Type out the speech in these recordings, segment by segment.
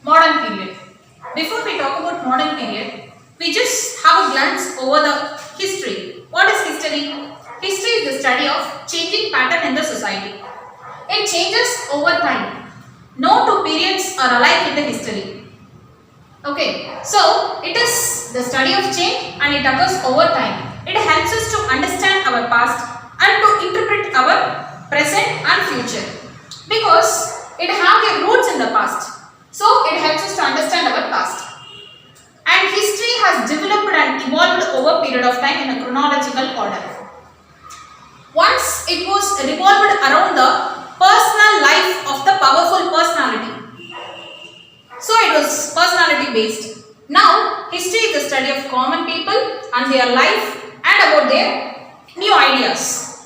Modern period. Before we talk about modern period, we just have a glance over the history. What is history? History is the study of changing pattern in the society. It changes over time. No two periods are alike in the history. Okay, so it is the study of change and it occurs over time. It helps us to understand our past and to interpret our present and future because it have their roots in the past. So it helps us to understand our past. And history has developed and evolved over a period of time in a chronological order. Once it was revolved around the personal life of the powerful personality. So it was personality based. Now history is the study of common people and their life and about their new ideas.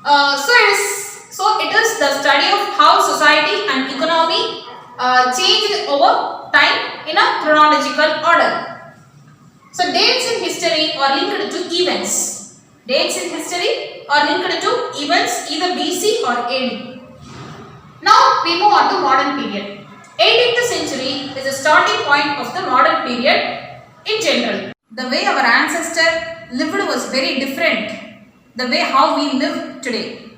So it is the study of how society and economy changed over time in a chronological order. So dates in history are linked to events. Dates in history are linked to events either BC or AD. Now we move on to modern period. 18th century is the starting point of the modern period in general. The way our ancestor lived was very different. The way how we live today.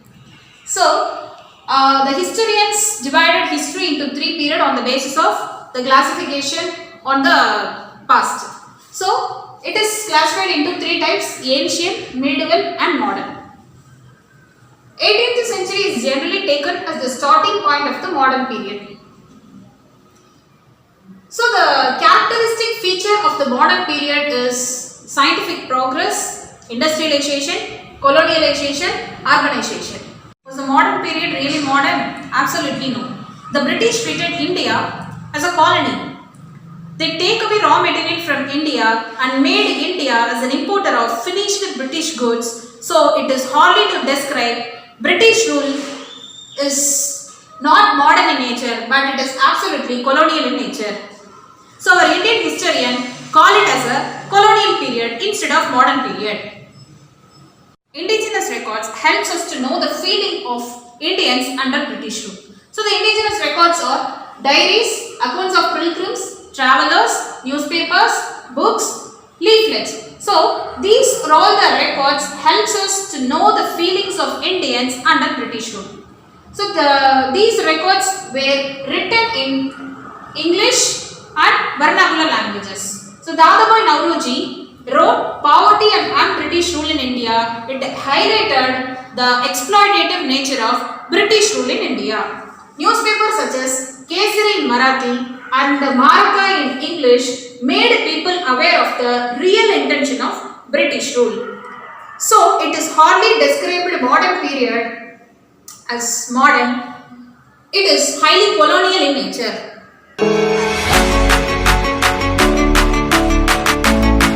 So the historians divided history into three periods on the basis of the classification on the past. So it is classified into three types: ancient, medieval and modern. 18th century is generally taken as the starting point of the modern period. So the characteristic feature of the modern period is scientific progress, industrialization, colonialization, urbanization. Was the modern period really modern? Absolutely no. The British treated India as a colony. They take away raw material from India and made India as an importer of finished British goods. So it is hardly to describe British rule is not modern in nature, but it is absolutely colonial in nature. So our Indian historian call it as a colonial period instead of modern period. Indigenous records helps us to know the feeling of Indians under British rule. So the indigenous records are diaries, accounts of pilgrims, travelers, newspapers, books, leaflets. So these are all the records helps us to know the feelings of Indians under British rule. So these records were written in English and vernacular languages. So Dadabai Nauroji wrote Poverty and British Rule in India. It highlighted the exploitative nature of British rule in India. Newspapers such as Kesari in Marathi and the Maraka in English made people aware of the real intention of British rule. So it is hardly described modern period as modern. It is highly colonial in nature.